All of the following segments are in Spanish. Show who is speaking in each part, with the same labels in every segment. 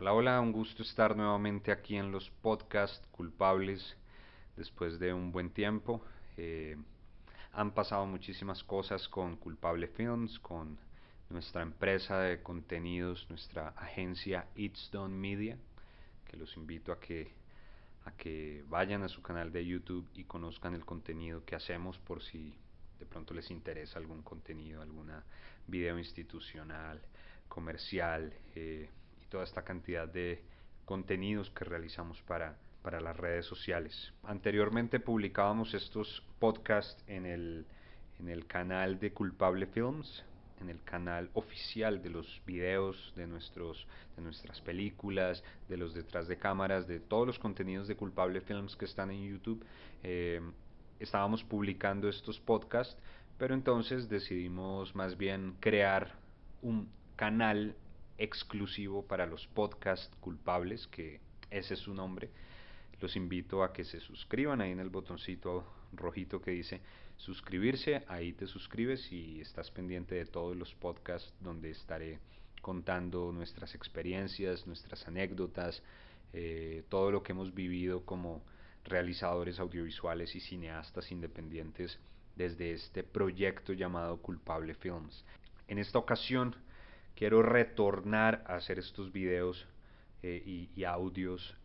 Speaker 1: Hola, hola, un gusto estar nuevamente aquí en los podcasts culpables después de un buen tiempo. Eh, Han pasado muchísimas cosas con Culpable Films, con nuestra empresa de contenidos, nuestra agencia It's Done Media, que los invito a que vayan a su canal de YouTube y conozcan el contenido que hacemos por si de pronto les interesa algún contenido, alguna video institucional, comercial y toda esta cantidad de contenidos que realizamos para las redes sociales. Anteriormente publicábamos estos podcasts en el canal de Culpable Films, en el canal oficial de los videos de nuestras películas, de los detrás de cámaras, de todos los contenidos de Culpable Films que están en YouTube. Eh, Estábamos publicando estos podcasts, pero entonces decidimos más bien crear un canal exclusivo para los podcasts culpables, que ese es su nombre. Los invito a que se suscriban ahí en el botoncito rojito que dice suscribirse, ahí te suscribes y estás pendiente de todos los podcasts donde estaré contando nuestras experiencias, nuestras anécdotas, todo lo que hemos vivido como realizadores audiovisuales y cineastas independientes desde este proyecto llamado Culpable Films. En esta ocasión quiero retornar a hacer estos videos y audios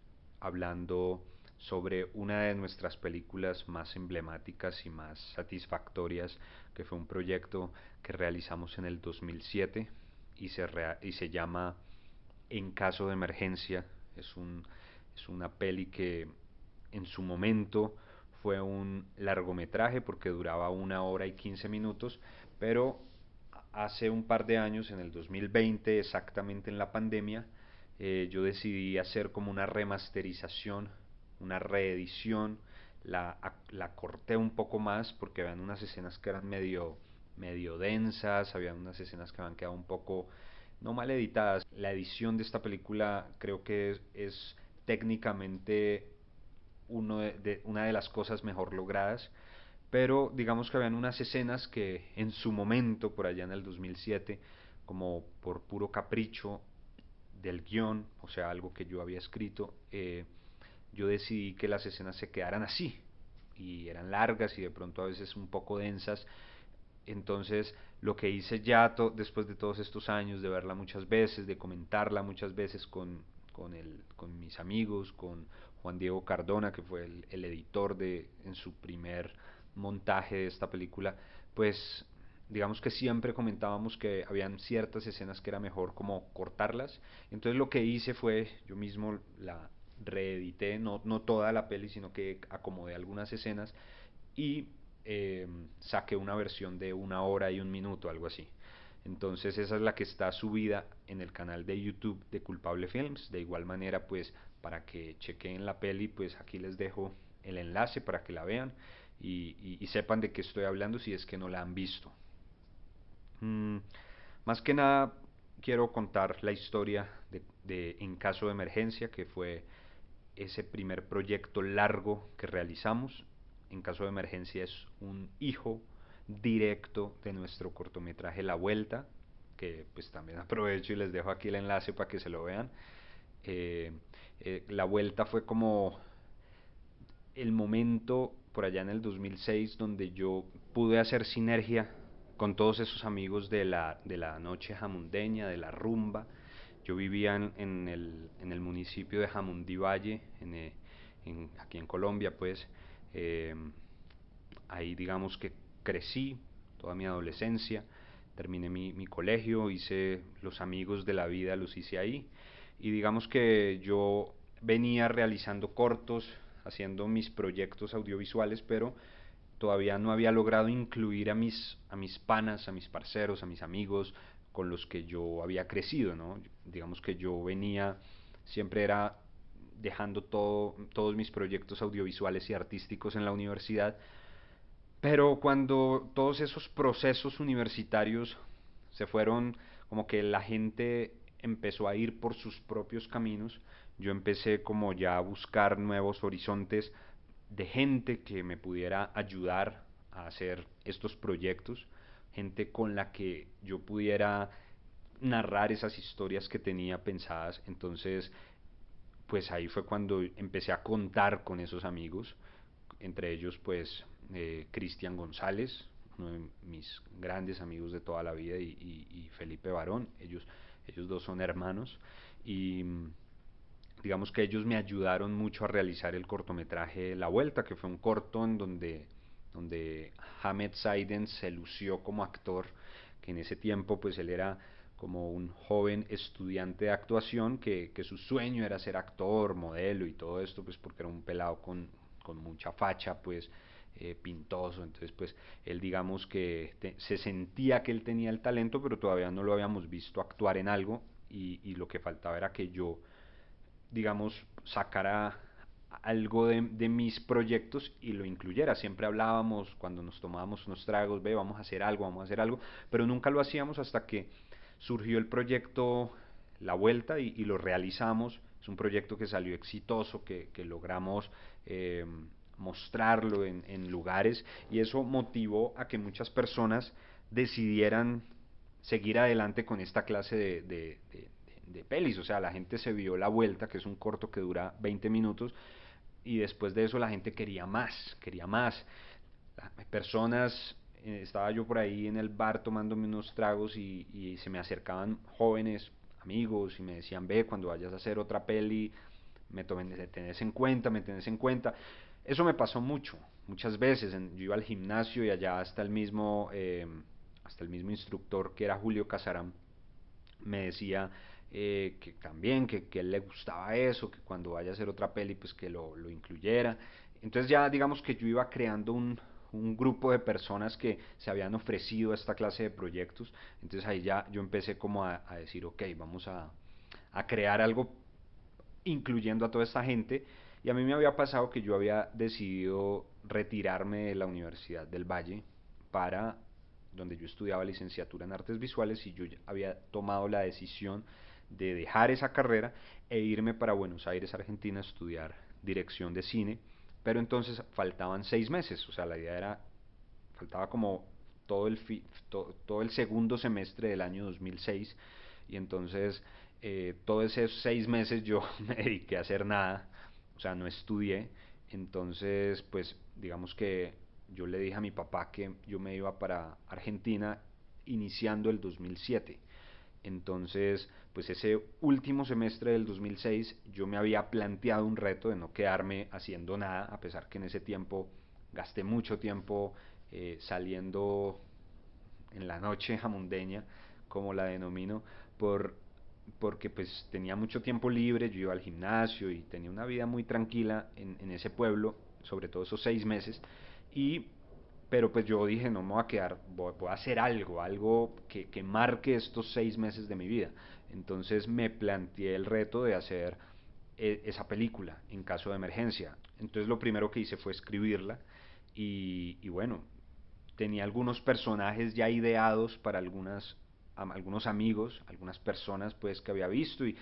Speaker 1: hablando sobre una de nuestras películas más emblemáticas y más satisfactorias, que fue un proyecto que realizamos en el 2007 y se llama En caso de emergencia. Es una peli que en su momento fue un largometraje porque duraba 1 hora y 15 minutos, pero hace un par de años, en el 2020, exactamente en la pandemia, yo decidí hacer como una remasterización, una reedición, la corté un poco más porque habían unas escenas que eran medio densas, había unas escenas que habían quedado un poco no mal editadas. La edición de esta película creo que es técnicamente una de las cosas mejor logradas, pero digamos que habían unas escenas que en su momento, por allá en el 2007, como por puro capricho del guión, o sea, algo que yo había escrito, yo decidí que las escenas se quedaran así, y eran largas y de pronto a veces un poco densas. Entonces, lo que hice ya después de todos estos años, de verla muchas veces, de comentarla muchas veces con mis amigos, con Juan Diego Cardona, que fue el editor en su primer montaje de esta película, pues digamos que siempre comentábamos que habían ciertas escenas que era mejor como cortarlas. Entonces lo que hice fue, yo mismo la reedité, no toda la peli, sino que acomodé algunas escenas y saqué una versión de 1 hora y 1 minuto, algo así. Entonces esa es la que está subida en el canal de YouTube de Culpable Films. De igual manera, pues para que chequen la peli, pues aquí les dejo el enlace para que la vean y sepan de qué estoy hablando si es que no la han visto. Mm, Más que nada quiero contar la historia de En caso de emergencia, que fue ese primer proyecto largo que realizamos. En caso de emergencia es un hijo directo de nuestro cortometraje La Vuelta, que pues también aprovecho y les dejo aquí el enlace para que se lo vean. Eh, La Vuelta fue como el momento por allá en el 2006 donde yo pude hacer sinergia con todos esos amigos de la noche jamundeña, de la rumba. Yo vivía en el municipio de Jamundí Valle, aquí en Colombia, pues. eh, Ahí digamos que crecí toda mi adolescencia, terminé mi colegio, hice los amigos de la vida, los hice ahí. Y digamos que yo venía realizando cortos, haciendo mis proyectos audiovisuales, pero todavía no había logrado incluir a mis panas, a mis parceros, a mis amigos con los que yo había crecido, ¿no? Digamos que yo venía, siempre era dejando todos mis proyectos audiovisuales y artísticos en la universidad, pero cuando todos esos procesos universitarios se fueron, como que la gente empezó a ir por sus propios caminos, yo empecé como ya a buscar nuevos horizontes de gente que me pudiera ayudar a hacer estos proyectos, gente con la que yo pudiera narrar esas historias que tenía pensadas. Entonces, pues ahí fue cuando empecé a contar con esos amigos, entre ellos pues Cristian González, uno de mis grandes amigos de toda la vida, y Felipe Barón. Ellos dos son hermanos y digamos que ellos me ayudaron mucho a realizar el cortometraje La Vuelta, que fue un corto en donde Hamed Saiden se lució como actor, que en ese tiempo pues él era como un joven estudiante de actuación que su sueño era ser actor, modelo y todo esto, pues porque era un pelado con mucha facha, pues pintoso. Entonces pues él digamos que se sentía que él tenía el talento, pero todavía no lo habíamos visto actuar en algo, y lo que faltaba era que yo, digamos, sacara algo de mis proyectos y lo incluyera. Siempre hablábamos cuando nos tomábamos unos tragos, ve, vamos a hacer algo, pero nunca lo hacíamos hasta que surgió el proyecto La Vuelta y lo realizamos. Es un proyecto que salió exitoso, que logramos mostrarlo en lugares, y eso motivó a que muchas personas decidieran seguir adelante con esta clase de pelis. O sea, la gente se vio La Vuelta, que es un corto que dura 20 minutos, y después de eso la gente quería más, quería más. Personas, estaba yo por ahí en el bar tomándome unos tragos y se me acercaban jóvenes, amigos, y me decían, ve, cuando vayas a hacer otra peli, me tenés en cuenta, me tenés en cuenta. Eso me pasó mucho, muchas veces. Yo iba al gimnasio y allá hasta el mismo instructor, que era Julio Casaram, me decía que también, que a él le gustaba eso, que cuando vaya a hacer otra peli, pues que lo incluyera. Entonces ya digamos que yo iba creando un grupo de personas que se habían ofrecido a esta clase de proyectos. Entonces ahí ya yo empecé como a decir, ok, vamos a crear algo incluyendo a toda esta gente. Y a mí me había pasado que yo había decidido retirarme de la Universidad del Valle, para donde yo estudiaba licenciatura en artes visuales, y yo había tomado la decisión de dejar esa carrera e irme para Buenos Aires, Argentina, a estudiar dirección de cine. Pero entonces faltaban 6 meses, o sea, la idea era, faltaba como todo el segundo semestre del año 2006, y entonces todos esos 6 meses yo me dediqué a hacer nada, o sea, no estudié. Entonces, pues digamos que yo le dije a mi papá que yo me iba para Argentina iniciando el 2007. Entonces, pues ese último semestre del 2006 yo me había planteado un reto de no quedarme haciendo nada, a pesar que en ese tiempo gasté mucho tiempo saliendo en la noche jamundeña, como la denomino, por, porque pues tenía mucho tiempo libre. Yo iba al gimnasio y tenía una vida muy tranquila en ese pueblo, sobre todo esos 6 meses. Y pero pues yo dije, no me voy a quedar, voy a hacer algo que marque estos 6 meses de mi vida. Entonces me planteé el reto de hacer esa película en caso de emergencia. Entonces lo primero que hice fue escribirla, y bueno, tenía algunos personajes ya ideados para algunos amigos, algunas personas pues que había visto, y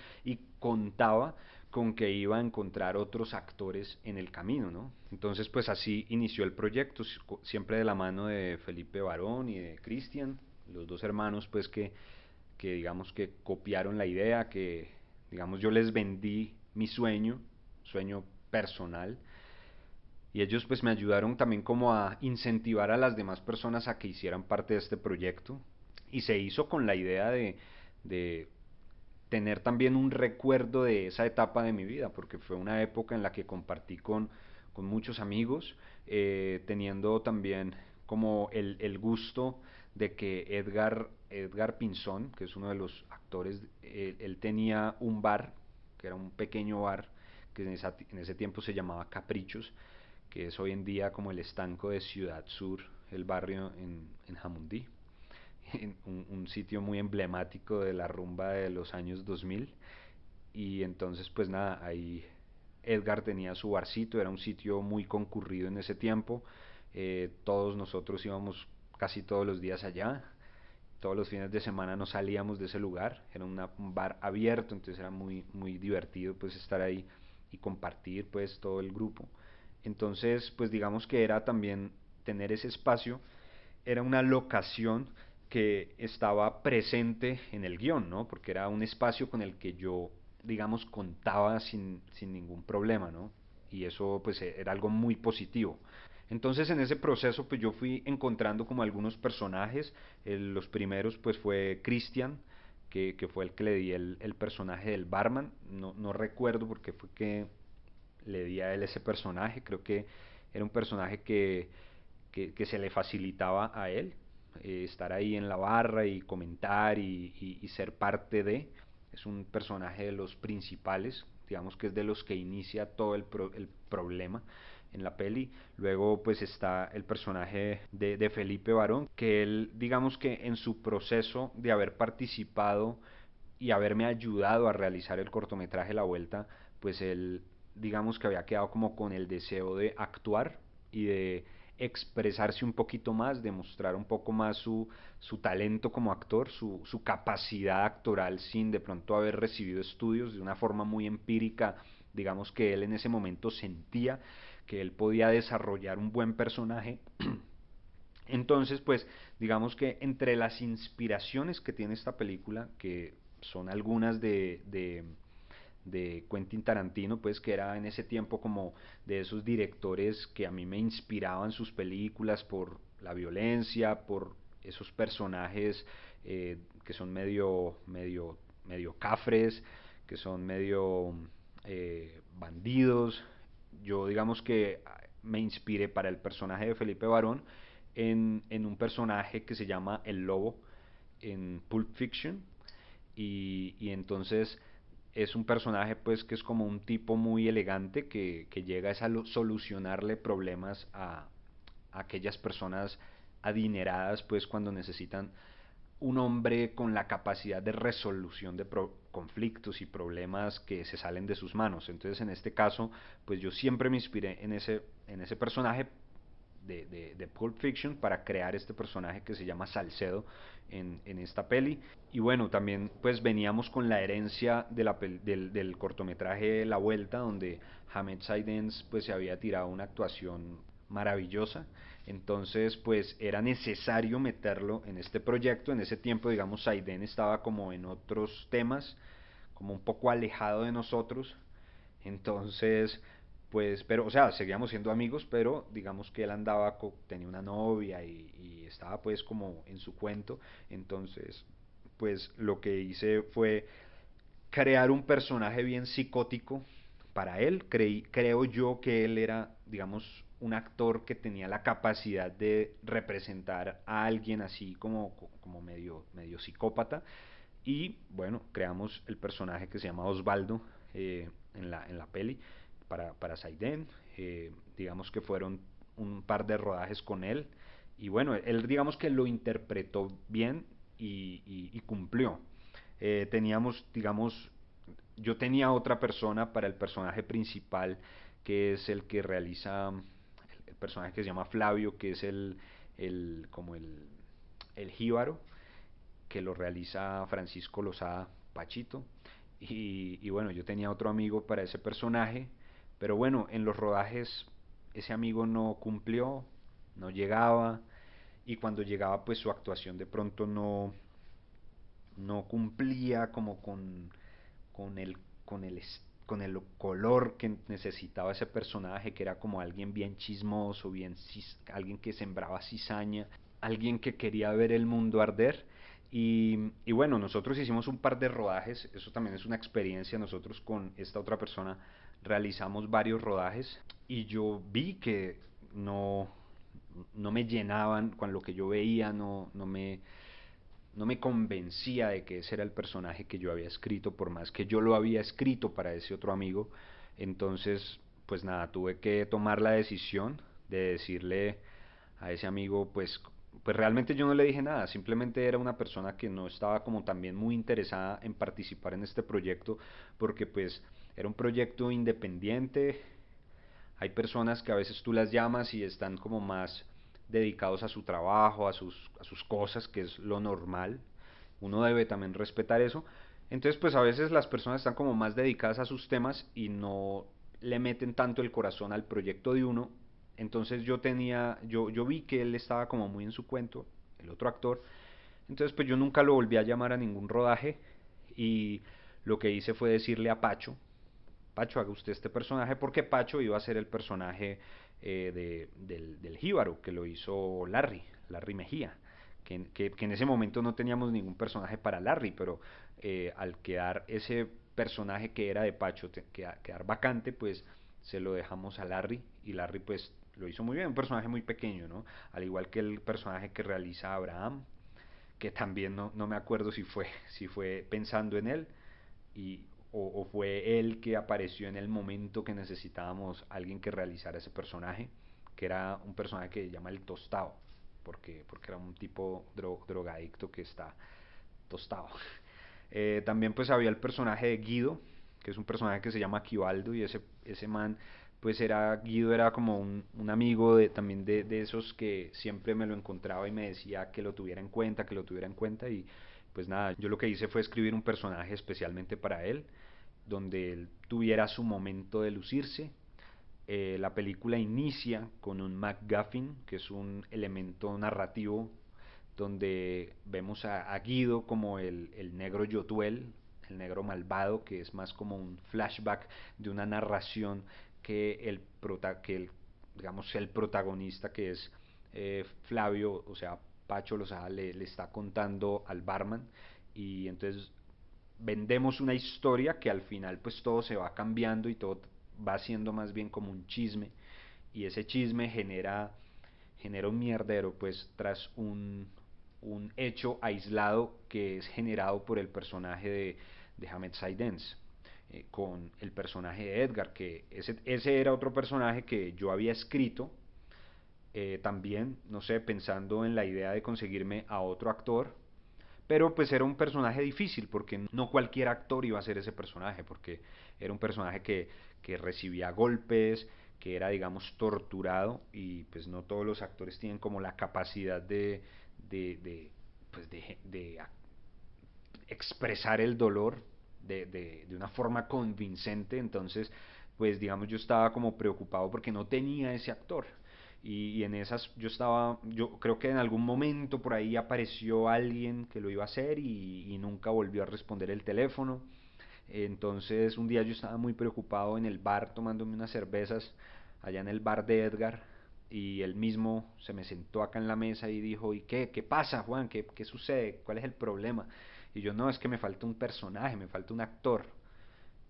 Speaker 1: contaba con que iba a encontrar otros actores en el camino, ¿no? Entonces pues así inició el proyecto, siempre de la mano de Felipe Barón y de Cristian, los dos hermanos pues que digamos que copiaron la idea, que digamos yo les vendí mi sueño personal, y ellos pues me ayudaron también como a incentivar a las demás personas a que hicieran parte de este proyecto, y se hizo con la idea de tener también un recuerdo de esa etapa de mi vida, porque fue una época en la que compartí con muchos amigos, teniendo también como el gusto de que Edgar Pinzón, que es uno de los actores, él tenía un bar, que era un pequeño bar, que en ese tiempo se llamaba Caprichos, que es hoy en día como el estanco de Ciudad Sur, el barrio en Jamundí, un sitio muy emblemático de la rumba de los años 2000. Y entonces pues nada, ahí Edgar tenía su barcito, era un sitio muy concurrido en ese tiempo. Todos nosotros íbamos casi todos los días allá, todos los fines de semana nos salíamos de ese lugar, era un bar abierto, entonces era muy divertido pues estar ahí y compartir pues todo el grupo. Entonces pues digamos que era también tener ese espacio, era una locación que estaba presente en el guión, ¿no? Porque era un espacio con el que yo, digamos, contaba sin ningún problema, ¿no? Y eso pues era algo muy positivo. Entonces en ese proceso pues yo fui encontrando como algunos personajes. Los primeros pues fue Christian, que fue el que le di el personaje del barman. No recuerdo por qué fue que le di a él ese personaje. Creo que era un personaje que se le facilitaba a él, estar ahí en la barra y comentar y ser parte de. Es un personaje de los principales, digamos que es de los que inicia todo el problema en la peli. Luego pues está el personaje de Felipe Barón, que él digamos que en su proceso de haber participado y haberme ayudado a realizar el cortometraje La Vuelta, pues él digamos que había quedado como con el deseo de actuar y de expresarse un poquito más, demostrar un poco más su talento como actor, su capacidad actoral sin de pronto haber recibido estudios, de una forma muy empírica. Digamos que él en ese momento sentía que él podía desarrollar un buen personaje. Entonces, pues, digamos que entre las inspiraciones que tiene esta película, que son algunas de Quentin Tarantino, pues que era en ese tiempo como de esos directores que a mí me inspiraban sus películas por la violencia, por esos personajes que son medio cafres, que son medio bandidos. Yo digamos que me inspiré para el personaje de Felipe Barón en un personaje que se llama El Lobo en Pulp Fiction, y entonces es un personaje pues que es como un tipo muy elegante que llega a solucionarle problemas a aquellas personas adineradas pues cuando necesitan un hombre con la capacidad de resolución de conflictos y problemas que se salen de sus manos. Entonces en este caso pues yo siempre me inspiré en ese personaje de Pulp Fiction para crear este personaje que se llama Salcedo en esta peli. Y bueno, también pues veníamos con la herencia del cortometraje La Vuelta, donde Hamed Saidens pues se había tirado una actuación maravillosa. Entonces pues era necesario meterlo en este proyecto. En ese tiempo digamos Saiden estaba como en otros temas, como un poco alejado de nosotros. Entonces pues, pero, o sea, seguíamos siendo amigos, pero digamos que él andaba, tenía una novia y estaba pues como en su cuento. Entonces, pues lo que hice fue crear un personaje bien psicótico para él. Creo yo que él era, digamos, un actor que tenía la capacidad de representar a alguien así como medio psicópata. Y bueno, creamos el personaje que se llama Osvaldo en la peli para Saiden. Digamos que fueron un par de rodajes con él. Y bueno, él digamos que lo interpretó bien y cumplió. Teníamos, digamos, yo tenía otra persona para el personaje principal, que es el que realiza el personaje que se llama Flavio, que es como el jíbaro, que lo realiza Francisco Lozada Pachito. Y bueno, yo tenía otro amigo para ese personaje, pero bueno, en los rodajes ese amigo no cumplió, no llegaba, y cuando llegaba pues su actuación de pronto no cumplía como con el, con el, con el color que necesitaba ese personaje, que era como alguien bien chismoso, alguien que sembraba cizaña, alguien que quería ver el mundo arder. Y bueno, nosotros hicimos un par de rodajes, eso también es una experiencia. Nosotros con esta otra persona realizamos varios rodajes y yo vi que no, no me llenaban con lo que yo veía, no me convencía de que ese era el personaje que yo había escrito, por más que yo lo había escrito para ese otro amigo. Entonces, pues nada, tuve que tomar la decisión de decirle a ese amigo, pues realmente yo no le dije nada, simplemente era una persona que no estaba como también muy interesada en participar en este proyecto, porque pues era un proyecto independiente. Hay personas que a veces tú las llamas y están como más dedicados a su trabajo, a sus cosas, que es lo normal. Uno debe también respetar eso. Entonces, pues a veces las personas están como más dedicadas a sus temas y no le meten tanto el corazón al proyecto de uno. Entonces yo vi que él estaba como muy en su cuento, el otro actor, Entonces pues yo nunca lo volví a llamar a ningún rodaje y lo que hice fue decirle a Pacho, Pacho, haga usted este personaje, porque Pacho iba a ser el personaje del jíbaro, que lo hizo Larry Mejía, que en ese momento no teníamos ningún personaje para Larry, pero al quedar ese personaje que era de Pacho, quedar vacante, pues se lo dejamos a Larry, y Larry pues lo hizo muy bien, un personaje muy pequeño, ¿no? Al igual que el personaje que realiza Abraham, que también no me acuerdo si fue pensando en él y, o fue él que apareció en el momento que necesitábamos alguien que realizara ese personaje, que era un personaje que se llama el Tostado, porque era un tipo drogadicto que está tostado. También pues había el personaje de Guido, que es un personaje que se llama Quivaldo, y ese man pues Guido era como un amigo también de esos que siempre me lo encontraba y me decía que lo tuviera en cuenta, que lo tuviera en cuenta, y pues nada, yo lo que hice fue escribir un personaje especialmente para él, donde él tuviera su momento de lucirse. La película inicia con un MacGuffin, que es un elemento narrativo donde vemos a Guido como el negro Yotuel, el negro malvado, que es más como un flashback de una narración digamos, el protagonista, que es Flavio, o sea, Pacho Lozada, le está contando al barman, y entonces vendemos una historia que al final pues todo se va cambiando y todo va siendo más bien como un chisme, y ese chisme genera un mierdero pues tras un hecho aislado que es generado por el personaje de Hamed Saidens, con el personaje de Edgar, que ese era otro personaje que yo había escrito, también, no sé, pensando en la idea de conseguirme a otro actor, pero pues era un personaje difícil porque no cualquier actor iba a hacer ese personaje, porque era un personaje que recibía golpes, que era, digamos, torturado, y pues no todos los actores tienen como la capacidad de expresar el dolor de una forma convincente. Entonces pues digamos yo estaba como preocupado porque no tenía ese actor, y en esas yo creo que en algún momento por ahí apareció alguien que lo iba a hacer, y nunca volvió a responder el teléfono. Entonces un día yo estaba muy preocupado en el bar tomándome unas cervezas allá en el bar de Edgar, y él mismo se me sentó acá en la mesa y dijo, ¿y qué pasa, Juan? ¿Qué sucede? ¿Cuál es el problema? Y yo, no, es que me falta un personaje, me falta un actor.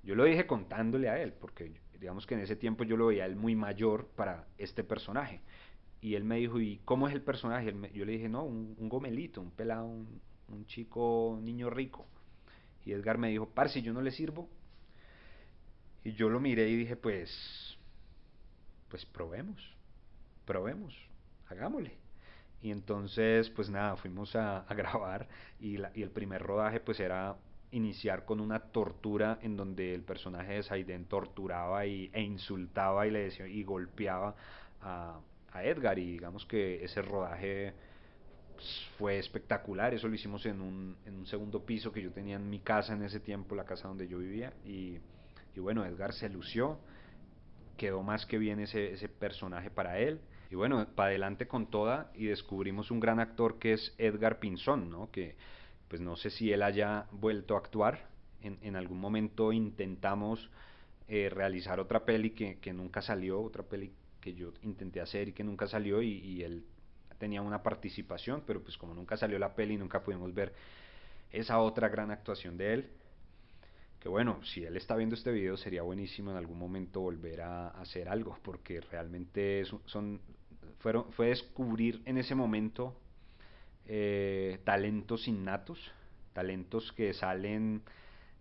Speaker 1: Yo lo dije contándole a él, porque digamos que en ese tiempo yo lo veía a él muy mayor para este personaje. Y él me dijo, ¿y cómo es el personaje? Yo le dije, no, un gomelito, un pelado, un chico, un niño rico. Y Edgar me dijo, parce, yo no le sirvo. Y yo lo miré y dije, pues probemos, hagámosle. Y entonces, pues nada, fuimos a grabar, y el primer rodaje pues era iniciar con una tortura en donde el personaje de Saiden torturaba e insultaba y le decía y golpeaba a, a Edgar, y digamos que ese rodaje pues, fue espectacular. Eso lo hicimos en un segundo piso que yo tenía en mi casa en ese tiempo, la casa donde yo vivía, y bueno, Edgar se lució, quedó más que bien ese personaje para él. Y bueno, para adelante con toda, y descubrimos un gran actor que es Edgar Pinzón, ¿no? Que pues no sé si él haya vuelto a actuar. En algún momento intentamos realizar otra peli que nunca salió, otra peli que yo intenté hacer y que nunca salió, y él tenía una participación, pero pues como nunca salió la peli, nunca pudimos ver esa otra gran actuación de él. Que bueno, si él está viendo este video sería buenísimo en algún momento volver a hacer algo, porque realmente fue descubrir en ese momento talentos innatos, talentos que salen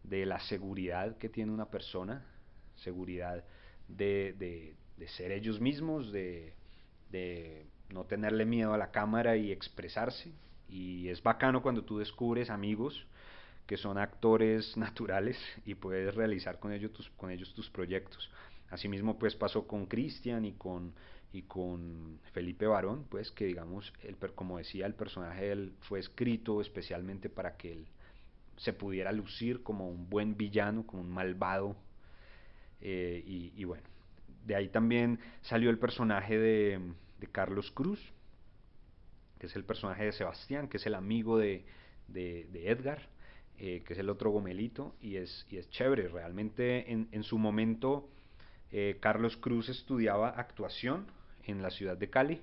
Speaker 1: de la seguridad que tiene una persona, seguridad de ser ellos mismos, de no tenerle miedo a la cámara y expresarse. Y es bacano cuando tú descubres amigos que son actores naturales y puedes realizar con ellos tus proyectos. Asimismo, pues pasó con Cristian y con Felipe Barón, pues que digamos, como decía, el personaje de él fue escrito especialmente para que él se pudiera lucir como un buen villano, como un malvado, y bueno, de ahí también salió el personaje de Carlos Cruz, que es el personaje de Sebastián, que es el amigo de Edgar, que es el otro gomelito, y es chévere. Realmente en su momento Carlos Cruz estudiaba actuación en la ciudad de Cali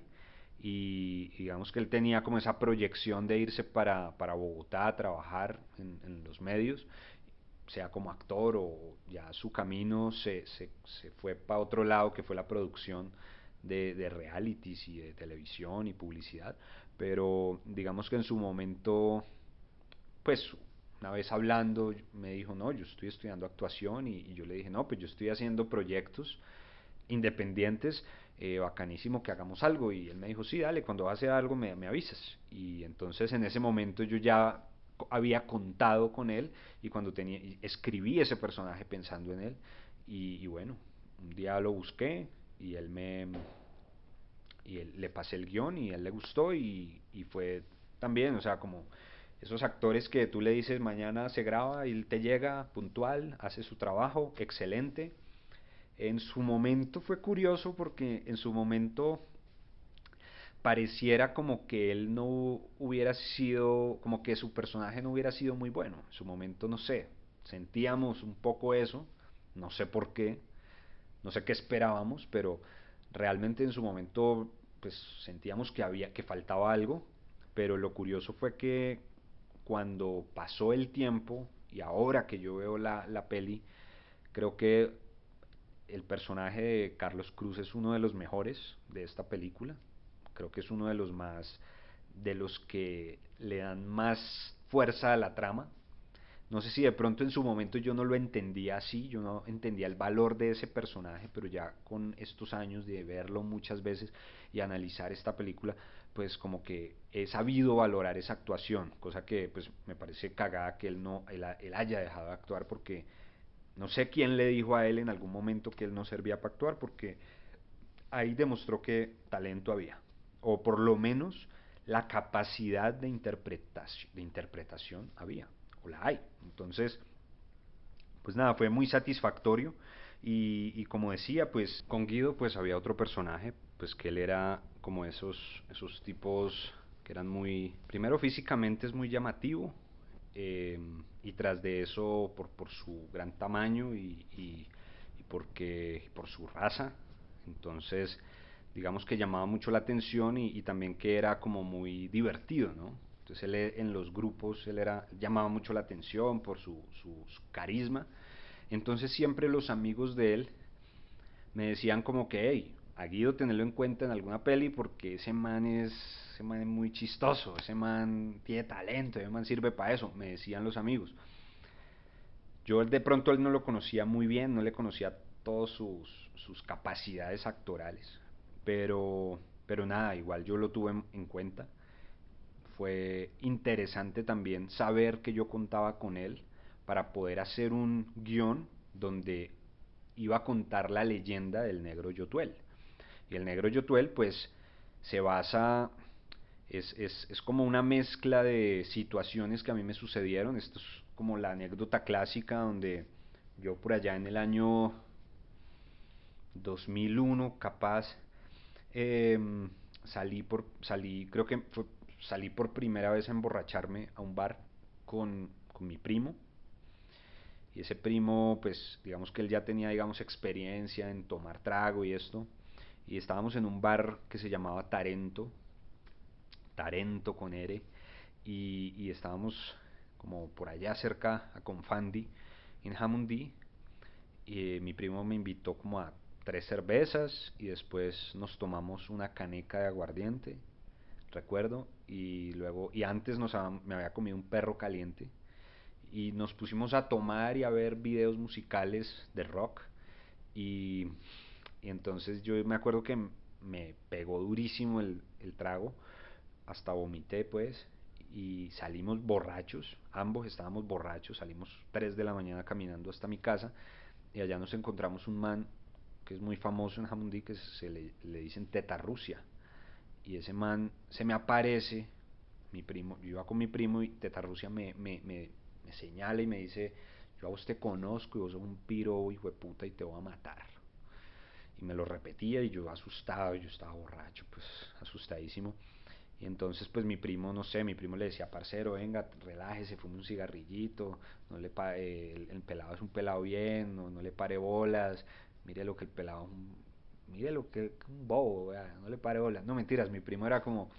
Speaker 1: y digamos que él tenía como esa proyección de irse para Bogotá a trabajar en los medios, sea como actor o ya su camino se fue para otro lado, que fue la producción de realities y de televisión y publicidad, pero digamos que en su momento, pues una vez hablando me dijo, no, yo estoy estudiando actuación y yo le dije, no, pues yo estoy haciendo proyectos independientes, bacanísimo que hagamos algo. Y él me dijo, sí, dale, cuando vas a hacer algo me avisas. Y entonces en ese momento yo ya había contado con él y cuando tenía, escribí ese personaje pensando en él. Y bueno, un día lo busqué y le pasé el guión y a él le gustó y fue también, o sea, como esos actores que tú le dices mañana se graba y él te llega puntual, hace su trabajo, excelente. En su momento fue curioso porque en su momento pareciera como que él no hubiera sido, como que su personaje no hubiera sido muy bueno. En su momento, no sé, sentíamos un poco eso, no sé por qué, no sé qué esperábamos, pero realmente en su momento pues sentíamos que había, que faltaba algo, pero lo curioso fue que cuando pasó el tiempo y ahora que yo veo la peli, creo que el personaje de Carlos Cruz es uno de los mejores de esta película. Creo que es uno de los más, de los que le dan más fuerza a la trama. No sé si de pronto en su momento yo no lo entendía así, yo no entendía el valor de ese personaje, pero ya con estos años de verlo muchas veces y analizar esta película, pues como que he sabido valorar esa actuación, cosa que pues me parece cagada que él no, él haya dejado de actuar porque no sé quién le dijo a él en algún momento que él no servía para actuar, porque ahí demostró que talento había, o por lo menos la capacidad de interpretación había, o la hay. Entonces, pues nada, fue muy satisfactorio y como decía, pues con Guido pues había otro personaje, pues que él era como esos tipos que eran muy, primero físicamente es muy llamativo, eh, y tras de eso por su gran tamaño y porque por su raza, entonces digamos que llamaba mucho la atención y también que era como muy divertido, ¿no? Entonces él en los grupos él era, llamaba mucho la atención por su carisma. Entonces siempre los amigos de él me decían como que, hey, a Guido tenerlo en cuenta en alguna peli porque ese man es muy chistoso, ese man tiene talento, ese man sirve para eso, me decían los amigos. Yo de pronto él no lo conocía muy bien, no le conocía todas sus capacidades actorales, pero nada, igual yo lo tuve en cuenta. Fue interesante también saber que yo contaba con él para poder hacer un guión donde iba a contar la leyenda del negro Yotuel. Y el negro Yotuel pues se basa, es como una mezcla de situaciones que a mí me sucedieron. Esto es como la anécdota clásica donde yo por allá en el año 2001 capaz, eh, creo que salí por primera vez a emborracharme a un bar con mi primo. Y ese primo, pues, digamos que él ya tenía, digamos, experiencia en tomar trago y esto. Y estábamos en un bar que se llamaba Tarento, Tarento con R, y estábamos como por allá cerca a Confandi, en Jamundí, y mi primo me invitó como a 3 cervezas y después nos tomamos una caneca de aguardiente, recuerdo, y luego, y antes me había comido un perro caliente y nos pusimos a tomar y a ver videos musicales de rock y, y entonces yo me acuerdo que me pegó durísimo el trago, hasta vomité pues y salimos borrachos, ambos estábamos borrachos, salimos 3 de la mañana caminando hasta mi casa y allá nos encontramos un man que es muy famoso en Jamundí que le dicen Teta Rusia y ese man se me aparece, mi primo, yo iba con mi primo y Teta Rusia me señala y me dice, yo a vos te conozco y vos sos un piro hijo de puta y te voy a matar. Y me lo repetía y yo asustado, yo estaba borracho, pues asustadísimo. Y entonces pues mi primo, no sé, mi primo le decía, parcero, venga, relájese, fume un cigarrillito, no le el pelado es un pelado bien, no le pare bolas, mire lo que el pelado, mire lo que un bobo, vea, no le pare bolas. No, mentiras, mi primo era como,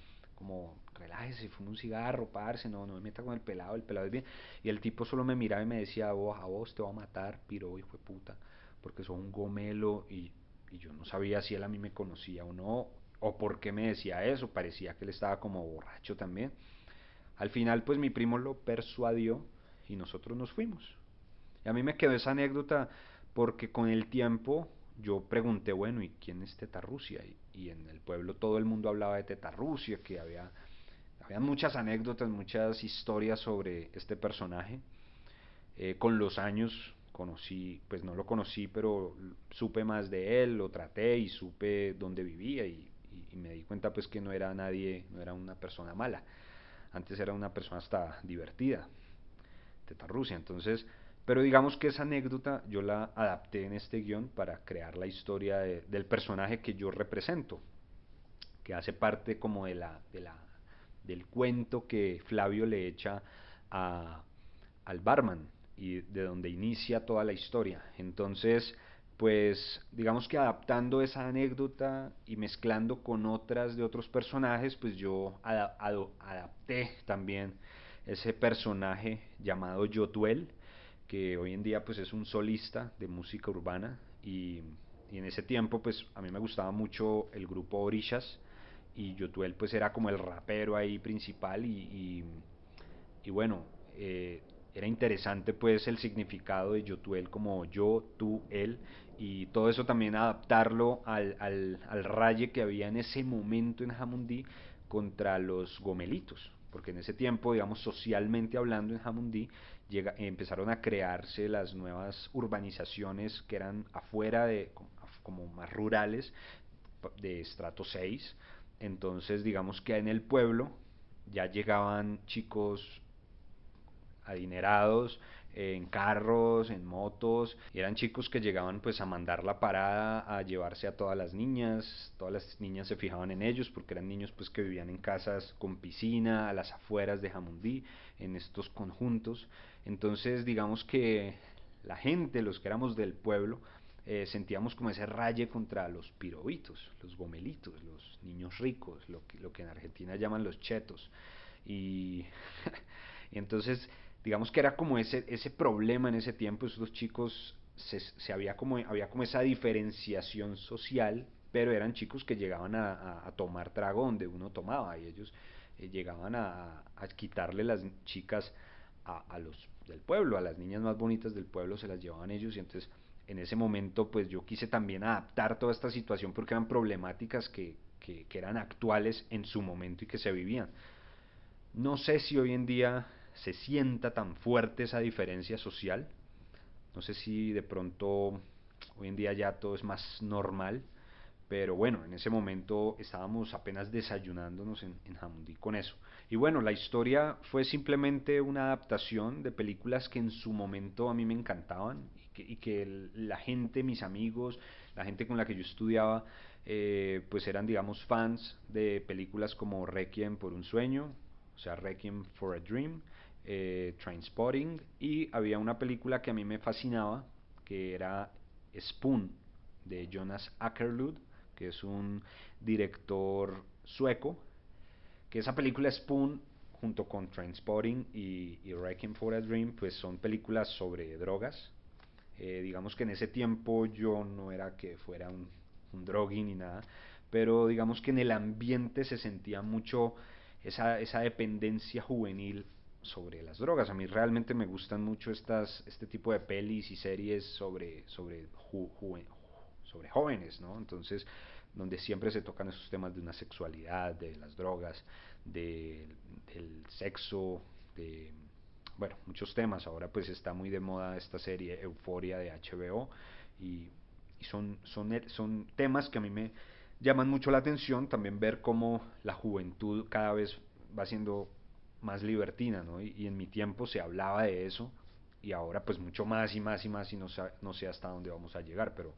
Speaker 1: relájese, fume un cigarro, parce, no me meta con el pelado es bien. Y el tipo solo me miraba y me decía, a vos te va a matar, piro, hijo de puta, porque sos un gomelo. Y yo no sabía si él a mí me conocía o no, o por qué me decía eso, parecía que él estaba como borracho también. Al final pues mi primo lo persuadió y nosotros nos fuimos. Y a mí me quedó esa anécdota porque con el tiempo yo pregunté, bueno, ¿y quién es Teta Rusia? Y en el pueblo todo el mundo hablaba de Teta Rusia, que había muchas anécdotas, muchas historias sobre este personaje. Con los años conocí, pues no lo conocí, pero supe más de él, lo traté y supe dónde vivía y me di cuenta pues que no era nadie, no era una persona mala. Antes era una persona hasta divertida, Teta Rusia. Entonces, pero digamos que esa anécdota yo la adapté en este guión para crear la historia del personaje que yo represento, que hace parte como del cuento que Flavio le echa a, al barman y de donde inicia toda la historia. Entonces, pues digamos que adaptando esa anécdota y mezclando con otras de otros personajes, pues yo adapté también ese personaje llamado Yotuel, que hoy en día pues es un solista de música urbana y en ese tiempo pues a mí me gustaba mucho el grupo Orishas y Yotuel pues era como el rapero ahí principal y bueno, era interesante pues el significado de Yotuel como yo, tú, él y todo eso también adaptarlo al raye que había en ese momento en Jamundí contra los gomelitos, porque en ese tiempo, digamos, socialmente hablando en Jamundí, empezaron a crearse las nuevas urbanizaciones que eran afuera de, como más rurales, de estrato 6. Entonces, digamos que en el pueblo ya llegaban chicos adinerados, en carros, en motos, y eran chicos que llegaban pues a mandar la parada, a llevarse a todas las niñas se fijaban en ellos porque eran niños pues que vivían en casas con piscina, a las afueras de Jamundí, en estos conjuntos, entonces digamos que la gente, los que éramos del pueblo, sentíamos como ese raye contra los pirobitos, los gomelitos, los niños ricos, lo que en Argentina llaman los chetos, y, y entonces digamos que era como ese problema en ese tiempo, esos chicos había como esa diferenciación social, pero eran chicos que llegaban a tomar trago donde uno tomaba y ellos llegaban a quitarle las chicas a los del pueblo, a las niñas más bonitas del pueblo se las llevaban ellos y entonces en ese momento pues yo quise también adaptar toda esta situación porque eran problemáticas que eran actuales en su momento y que se vivían. No sé si hoy en día se sienta tan fuerte esa diferencia social. No sé si de pronto hoy en día ya todo es más normal. Pero bueno, en ese momento estábamos apenas desayunándonos en Jamundí con eso. Y bueno, la historia fue simplemente una adaptación de películas que en su momento a mí me encantaban y que la gente, mis amigos, la gente con la que yo estudiaba, pues eran, digamos, fans de películas como Requiem por un sueño, o sea, Requiem for a Dream, Trainspotting, y había una película que a mí me fascinaba, que era Spoon, de Jonas Åkerlund, que es un director sueco, que esa película Spoon, junto con Trainspotting y Requiem for a Dream, pues son películas sobre drogas. Digamos que en ese tiempo yo no era que fuera un droguín ni nada, pero digamos que en el ambiente se sentía mucho esa dependencia juvenil sobre las drogas. A mí realmente me gustan mucho este tipo de pelis y series sobre jóvenes, ¿no? Entonces, donde siempre se tocan esos temas de una sexualidad, de las drogas, de, del sexo, de, bueno, muchos temas. Ahora pues está muy de moda esta serie Euforia de HBO y son temas que a mí me llaman mucho la atención, también ver cómo la juventud cada vez va siendo más libertina, ¿no? Y en mi tiempo se hablaba de eso y ahora pues mucho más y más y más y no sé hasta dónde vamos a llegar, pero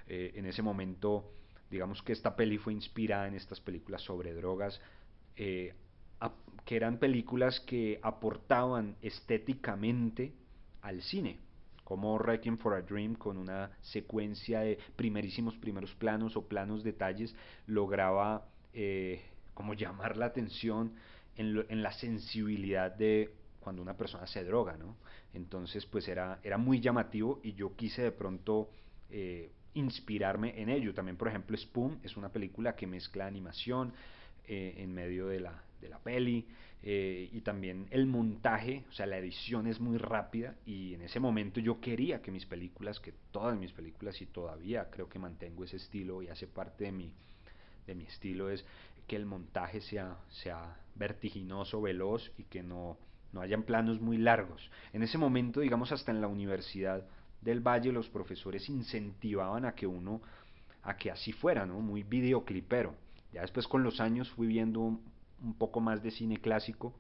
Speaker 1: en ese momento digamos que esta peli fue inspirada en estas películas sobre drogas eh, que eran películas que aportaban estéticamente al cine, como Requiem for a Dream, con una secuencia de primerísimos primeros planos o planos detalles, lograba como llamar la atención en la sensibilidad de cuando una persona se droga, ¿no? Entonces, pues era muy llamativo y yo quise de pronto inspirarme en ello. También, por ejemplo, Spoon es una película que mezcla animación en medio de la peli, y también el montaje, o sea, la edición es muy rápida y en ese momento yo quería que mis películas, que todas mis películas, y todavía creo que mantengo ese estilo y hace parte de mi estilo, es que el montaje sea vertiginoso, veloz y que no hayan planos muy largos. En ese momento, digamos, hasta en la Universidad del Valle los profesores incentivaban a que uno, a que así fuera, ¿no? Muy videoclipero. Ya después con los años fui viendo un poco más de cine clásico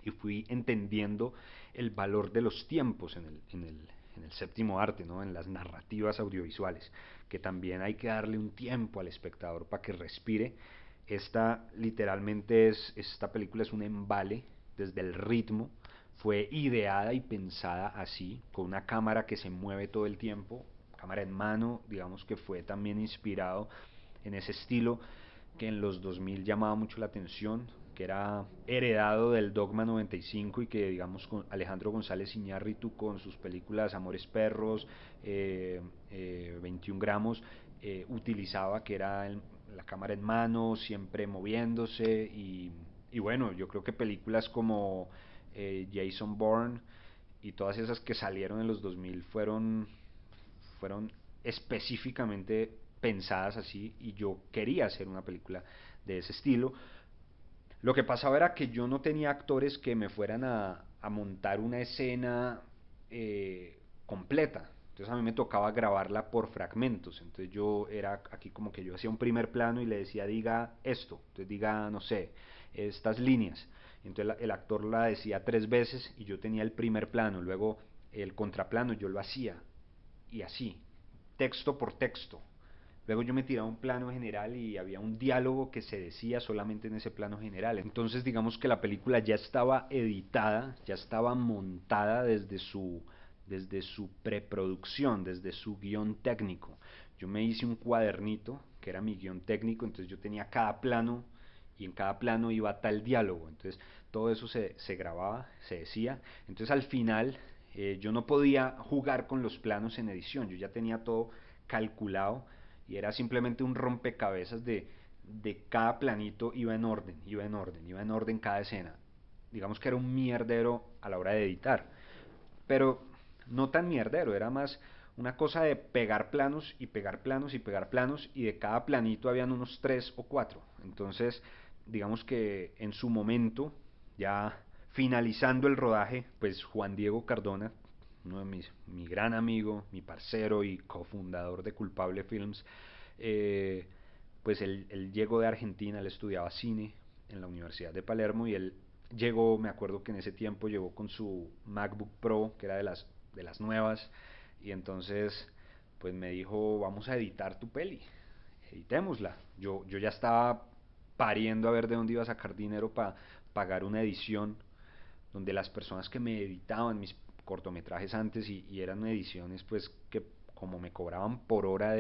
Speaker 1: y fui entendiendo el valor de los tiempos en el séptimo arte, ¿no? En las narrativas audiovisuales, que también hay que darle un tiempo al espectador para que respire. Esta película es un embale desde el ritmo, fue ideada y pensada así, con una cámara que se mueve todo el tiempo, cámara en mano, digamos que fue también inspirado en ese estilo que en los 2000 llamaba mucho la atención, que era heredado del Dogma 95 y que, digamos, con Alejandro González Iñárritu con sus películas Amores Perros, 21 gramos, utilizaba, que era la cámara en mano, siempre moviéndose y bueno, yo creo que películas como Jason Bourne y todas esas que salieron en los 2000 fueron específicamente pensadas así y yo quería hacer una película de ese estilo. Lo que pasaba era que yo no tenía actores que me fueran a montar una escena completa. Entonces a mí me tocaba grabarla por fragmentos. Entonces yo era aquí como que yo hacía un primer plano y le decía diga esto. Entonces diga, no sé, estas líneas. Entonces el actor la decía 3 veces y yo tenía el primer plano. Luego el contraplano yo lo hacía. Y así, texto por texto. Luego yo me tiraba un plano general y había un diálogo que se decía solamente en ese plano general. Entonces digamos que la película ya estaba editada, ya estaba montada desde su preproducción, desde su guión técnico. Yo me hice un cuadernito que era mi guión técnico, entonces yo tenía cada plano y en cada plano iba tal diálogo. Entonces todo eso se grababa, se decía. Entonces al final yo no podía jugar con los planos en edición, yo ya tenía todo calculado y era simplemente un rompecabezas de cada planito iba en orden, iba en orden, iba en orden cada escena. Digamos que era un mierdero a la hora de editar, pero no tan mierdero, era más una cosa de pegar planos y pegar planos y pegar planos y de cada planito habían unos 3 o 4. Entonces, digamos que en su momento, ya finalizando el rodaje, pues Juan Diego Cardona, uno de mi gran amigo, mi parcero y cofundador de Culpable Films, eh, pues él llegó de Argentina, él estudiaba cine en la Universidad de Palermo y él llegó, me acuerdo que en ese tiempo llegó con su MacBook Pro, que era de las nuevas, y entonces pues me dijo, vamos a editar tu peli, editémosla. Yo ya estaba pariendo a ver de dónde iba a sacar dinero para pagar una edición donde las personas que me editaban mis cortometrajes antes y eran ediciones pues que como me cobraban por hora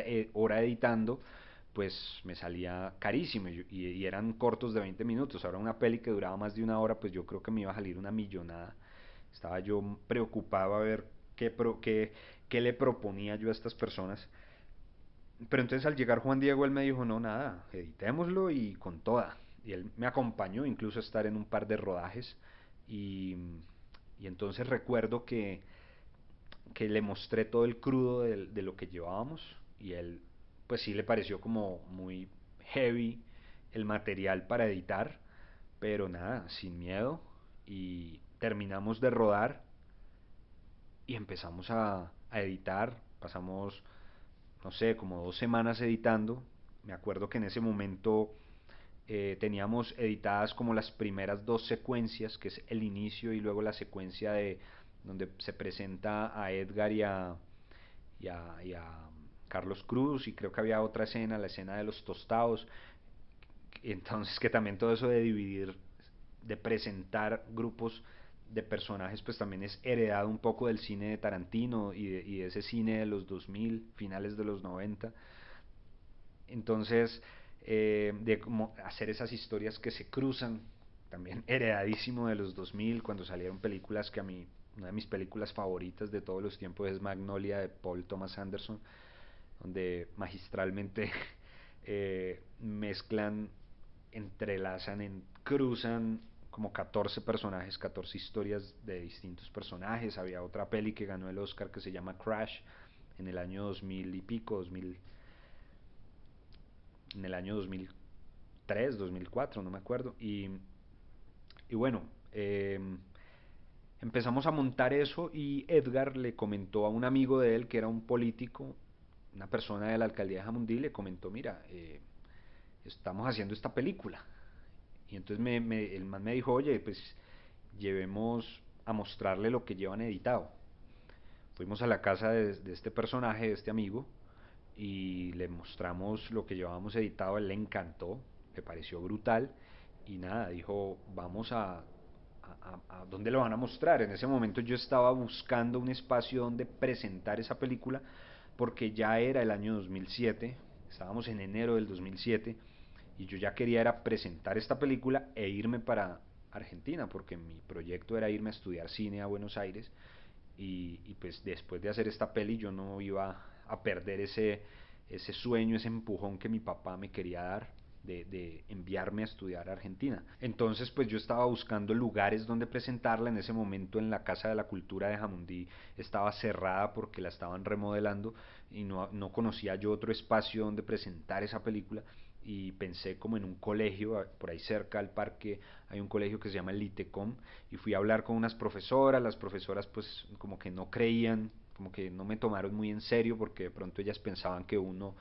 Speaker 1: editando, pues me salía carísimo y eran cortos de 20 minutos. Ahora una peli que duraba más de una hora, pues yo creo que me iba a salir una millonada. Estaba yo preocupado a ver qué le proponía yo a estas personas. Pero entonces al llegar Juan Diego, él me dijo, no, nada, editémoslo y con toda. Y él me acompañó incluso a estar en un par de rodajes. Y, y entonces recuerdo que le mostré todo el crudo de lo que llevábamos. Y él, pues sí le pareció como muy heavy el material para editar. Pero nada, sin miedo. Y terminamos de rodar y empezamos a editar. Pasamos no sé, como 2 semanas editando. Me acuerdo que en ese momento teníamos editadas como las primeras 2 secuencias, que es el inicio y luego la secuencia de donde se presenta a Edgar y a Carlos Cruz, y creo que había otra escena, la escena de los tostados, Entonces que también todo eso de dividir, de presentar grupos de personajes, pues también es heredado un poco del cine de Tarantino y de ese cine de los 2000 finales de los 90. Entonces, de como hacer esas historias que se cruzan, también heredadísimo de los 2000 cuando salieron películas que a mí, una de mis películas favoritas de todos los tiempos es Magnolia de Paul Thomas Anderson, donde magistralmente mezclan, entrelazan, cruzan como 14 personajes, 14 historias de distintos personajes. Había otra peli que ganó el Oscar que se llama Crash en el año 2000 y pico, 2000, en el año 2003, 2004, no me acuerdo. Y bueno, empezamos a montar eso y Edgar le comentó a un amigo de él que era un político, una persona de la alcaldía de Jamundí, le comentó, mira, estamos haciendo esta película. Y entonces el man me dijo, oye, pues llevemos a mostrarle lo que llevan editado. Fuimos a la casa de este personaje, de este amigo, y le mostramos lo que llevábamos editado. Él le encantó, le pareció brutal, y nada, dijo, vamos a dónde lo van a mostrar. En ese momento yo estaba buscando un espacio donde presentar esa película, porque ya era el año 2007, estábamos en enero del 2007, y yo ya quería era presentar esta película e irme para Argentina, porque mi proyecto era irme a estudiar cine a Buenos Aires, y pues después de hacer esta peli yo no iba a perder ese sueño, ese empujón que mi papá me quería dar de enviarme a estudiar a Argentina. Entonces pues yo estaba buscando lugares donde presentarla. En ese momento en la Casa de la Cultura de Jamundí estaba cerrada porque la estaban remodelando y no conocía yo otro espacio donde presentar esa película, y pensé como en un colegio, por ahí cerca al parque hay un colegio que se llama el Litecom, y fui a hablar con unas profesoras. Las profesoras pues como que no creían, como que no me tomaron muy en serio, porque de pronto ellas pensaban que uno,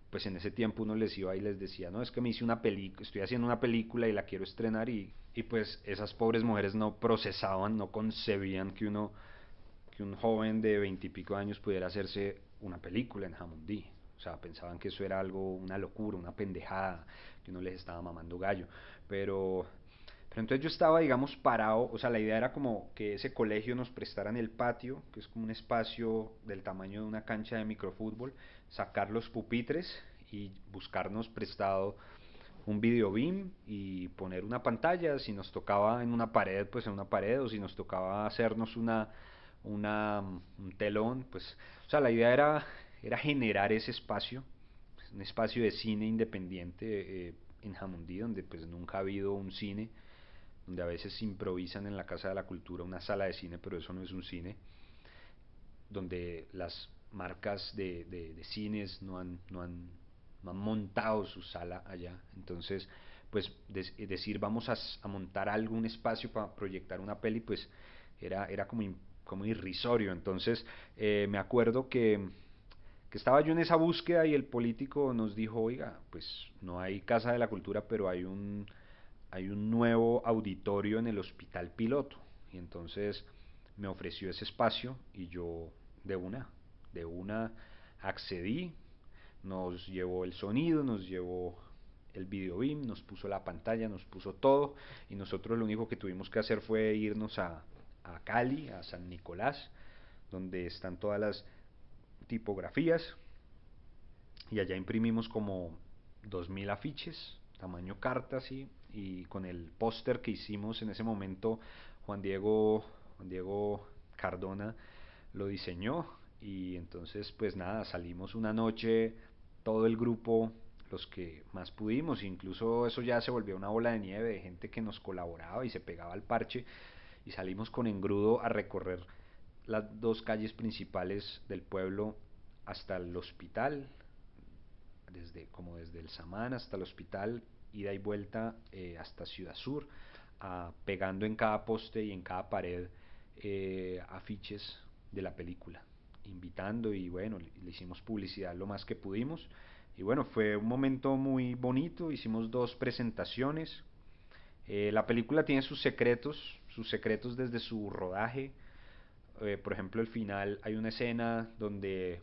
Speaker 1: pues en ese tiempo uno les iba y les decía, no, es que me hice una película, estoy haciendo una película y la quiero estrenar, y pues esas pobres mujeres no procesaban, no concebían que un joven de 20 y pico años pudiera hacerse una película en Jamundí. O sea, pensaban que eso era algo, una locura, una pendejada, que uno les estaba mamando gallo. Pero, pero entonces yo estaba, digamos, parado. O sea, la idea era como que ese colegio nos prestara en el patio, que es como un espacio del tamaño de una cancha de microfútbol, sacar los pupitres y buscarnos prestado un video beam y poner una pantalla. Si nos tocaba en una pared, pues en una pared, o si nos tocaba hacernos un telón, pues, o sea, la idea era generar ese espacio, pues, un espacio de cine independiente en Jamundí, donde pues nunca ha habido un cine, donde a veces improvisan en la Casa de la Cultura una sala de cine, pero eso no es un cine, donde las marcas de cines no han montado su sala allá. Entonces, pues decir vamos a montar algún espacio para proyectar una peli, pues era como irrisorio. Entonces, me acuerdo que estaba yo en esa búsqueda y el político nos dijo, oiga, pues no hay Casa de la Cultura, pero hay un nuevo auditorio en el Hospital Piloto. Y entonces me ofreció ese espacio y yo de una accedí. Nos llevó el sonido, nos llevó el video beam, nos puso la pantalla, nos puso todo, y nosotros lo único que tuvimos que hacer fue irnos a Cali, a San Nicolás, donde están todas las tipografías, y allá imprimimos como 2000 afiches, tamaño carta, así, y con el póster que hicimos en ese momento, Juan Diego Cardona lo diseñó. Y entonces pues nada, salimos una noche, todo el grupo, los que más pudimos, incluso eso ya se volvió una bola de nieve de gente que nos colaboraba y se pegaba al parche, y salimos con engrudo a recorrer las dos calles principales del pueblo hasta el hospital, desde el Samán hasta el hospital, ida y vuelta hasta Ciudad Sur, pegando en cada poste y en cada pared afiches de la película, invitando, y bueno, le hicimos publicidad lo más que pudimos. Y bueno, fue un momento muy bonito, hicimos dos presentaciones. La película tiene sus secretos desde su rodaje. Por ejemplo, al final hay una escena donde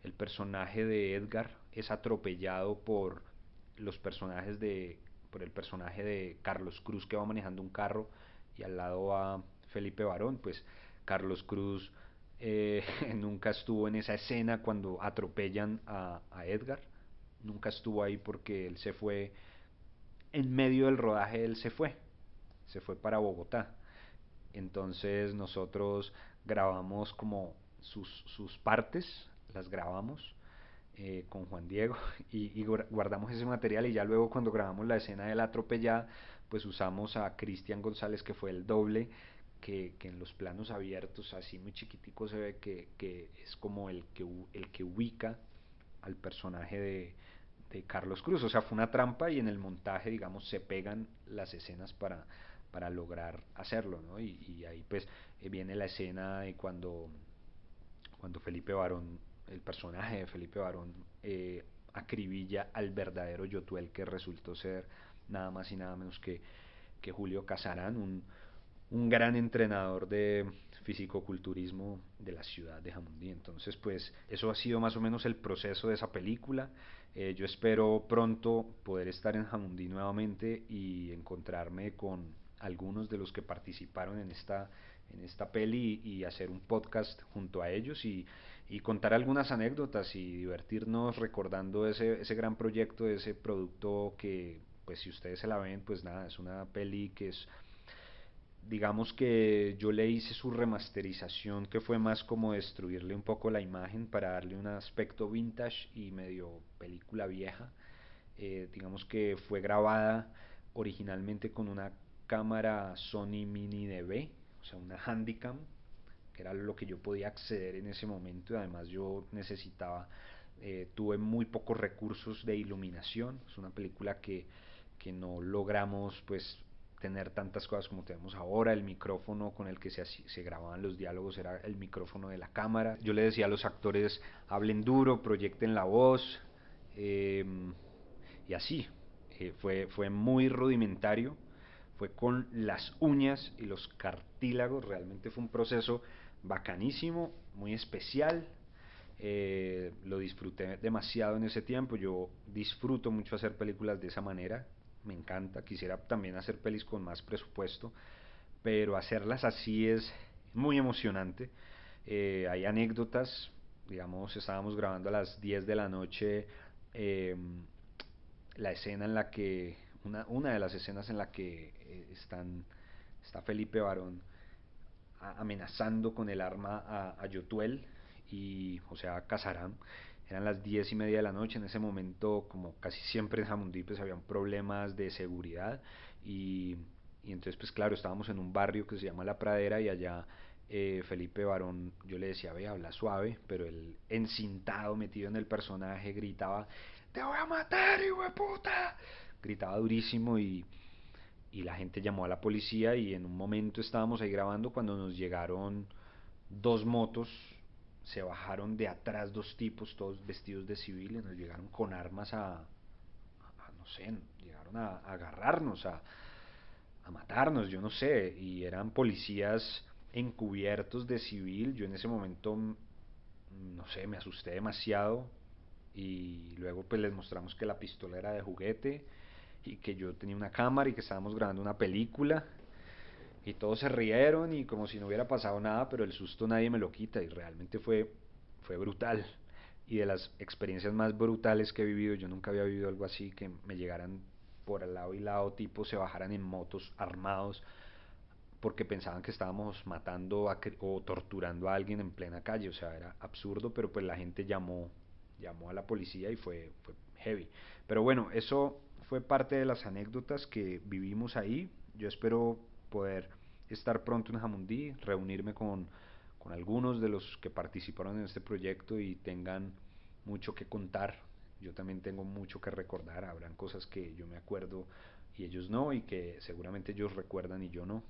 Speaker 1: el personaje de Edgar es atropellado por los personajes de por el personaje de Carlos Cruz, que va manejando un carro y al lado va Felipe Barón. Pues Carlos Cruz nunca estuvo en esa escena cuando atropellan a Edgar, nunca estuvo ahí porque él se fue, en medio del rodaje él se fue para Bogotá. Entonces nosotros grabamos como sus partes, las grabamos con Juan Diego y guardamos ese material, y ya luego cuando grabamos la escena de la atropellada, pues usamos a Cristian González, que fue el doble, que en los planos abiertos, así muy chiquitico, se ve que es como el que ubica al personaje de Carlos Cruz. O sea, fue una trampa, y en el montaje, digamos, se pegan las escenas para lograr hacerlo, ¿no? Y ahí pues viene la escena de cuando Felipe Barón, el personaje de Felipe Barón, acribilla al verdadero Yotuel, que resultó ser nada más y nada menos que Julio Casarán, un gran entrenador de fisicoculturismo de la ciudad de Jamundí. Entonces, pues eso ha sido más o menos el proceso de esa película. Yo espero pronto poder estar en Jamundí nuevamente y encontrarme con algunos de los que participaron en esta peli, y hacer un podcast junto a ellos, y contar algunas anécdotas y divertirnos recordando ese gran proyecto, ese producto que, pues si ustedes se la ven, pues nada, es una peli que es, digamos que yo le hice su remasterización, que fue más como destruirle un poco la imagen para darle un aspecto vintage y medio película vieja. Digamos que fue grabada originalmente con una cámara Sony Mini DV, o sea, una Handycam, que era lo que yo podía acceder en ese momento, y además yo necesitaba, tuve muy pocos recursos de iluminación. Es una película que no logramos pues tener tantas cosas como tenemos ahora. El micrófono con el que se grababan los diálogos era el micrófono de la cámara. Yo le decía a los actores: hablen duro, proyecten la voz, eh, y así. Fue muy rudimentario, fue con las uñas y los cartílagos. Realmente fue un proceso bacanísimo, muy especial. Lo disfruté demasiado en ese tiempo. Yo disfruto mucho hacer películas de esa manera, me encanta. Quisiera también hacer pelis con más presupuesto, pero hacerlas así es muy emocionante. Hay anécdotas, digamos, estábamos grabando a las 10 de la noche, eh, la escena en la que, una de las escenas en la que está Felipe Barón amenazando con el arma a Yotuel, y, o sea, a Casarán. Eran las 10:30 de la noche. En ese momento, como casi siempre en Jamundí, pues habían problemas de seguridad, y, y entonces pues claro, estábamos en un barrio que se llama La Pradera, y allá Felipe Barón, yo le decía: ve, habla suave, pero él, encintado, metido en el personaje, gritaba: te voy a matar, hijo de puta. Gritaba durísimo, y la gente llamó a la policía, y en un momento estábamos ahí grabando cuando nos llegaron dos motos. Se bajaron de atrás dos tipos, todos vestidos de civil, y nos llegaron con armas no sé, llegaron a agarrarnos, a matarnos, yo no sé, y eran policías encubiertos de civil. Yo en ese momento, no sé, me asusté demasiado, y luego pues les mostramos que la pistola era de juguete, y que yo tenía una cámara, y que estábamos grabando una película, y todos se rieron y como si no hubiera pasado nada, pero el susto nadie me lo quita, y realmente fue brutal. Y de las experiencias más brutales que he vivido, yo nunca había vivido algo así, que me llegaran por al lado y lado, tipo se bajaran en motos armados porque pensaban que estábamos matando o torturando a alguien en plena calle. O sea, era absurdo, pero pues la gente llamó a la policía, y fue heavy. Pero bueno, eso fue parte de las anécdotas que vivimos ahí. Yo espero poder estar pronto en Jamundí, reunirme con algunos de los que participaron en este proyecto y tengan mucho que contar. Yo también tengo mucho que recordar. Habrán cosas que yo me acuerdo y ellos no, y que seguramente ellos recuerdan y yo no.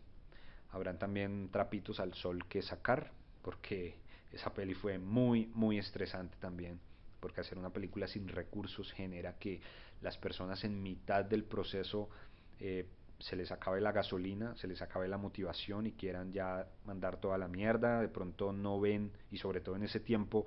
Speaker 1: Habrán también trapitos al sol que sacar, porque esa peli fue muy, muy estresante también, porque hacer una película sin recursos genera que las personas en mitad del proceso se les acabe la gasolina, se les acabe la motivación, y quieran ya mandar toda la mierda. De pronto no ven, y sobre todo en ese tiempo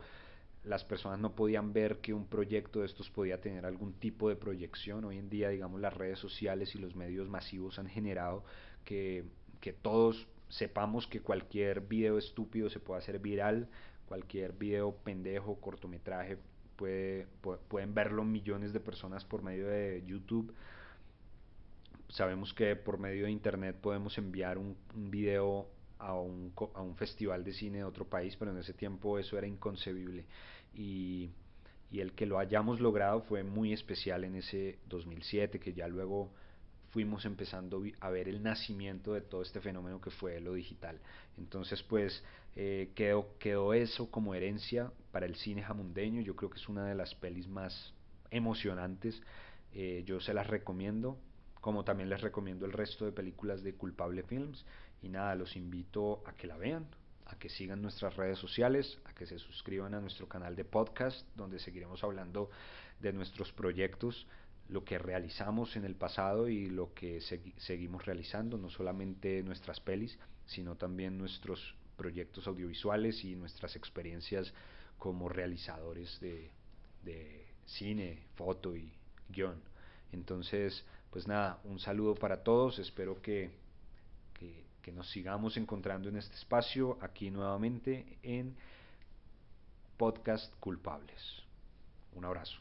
Speaker 1: las personas no podían ver que un proyecto de estos podía tener algún tipo de proyección. Hoy en día, digamos, las redes sociales y los medios masivos han generado que, que todos sepamos que cualquier video estúpido se puede hacer viral, cualquier video pendejo, cortometraje, pueden verlo millones de personas por medio de YouTube. Sabemos que por medio de internet podemos enviar un video a un festival de cine de otro país, pero en ese tiempo eso era inconcebible. Y, y el que lo hayamos logrado fue muy especial en ese 2007, que ya luego fuimos empezando a ver el nacimiento de todo este fenómeno que fue lo digital. Entonces, pues quedó eso como herencia para el cine jamundeño. Yo creo que es una de las pelis más emocionantes. Yo se las recomiendo, como también les recomiendo el resto de películas de Culpable Films. Y nada, los invito a que la vean, a que sigan nuestras redes sociales, a que se suscriban a nuestro canal de podcast, donde seguiremos hablando de nuestros proyectos, lo que realizamos en el pasado y lo que seguimos realizando, no solamente nuestras pelis, sino también nuestros proyectos audiovisuales y nuestras experiencias como realizadores de cine, foto y guión. Entonces, pues nada, un saludo para todos, espero que nos sigamos encontrando en este espacio, aquí nuevamente en Podcast Culpables. Un abrazo.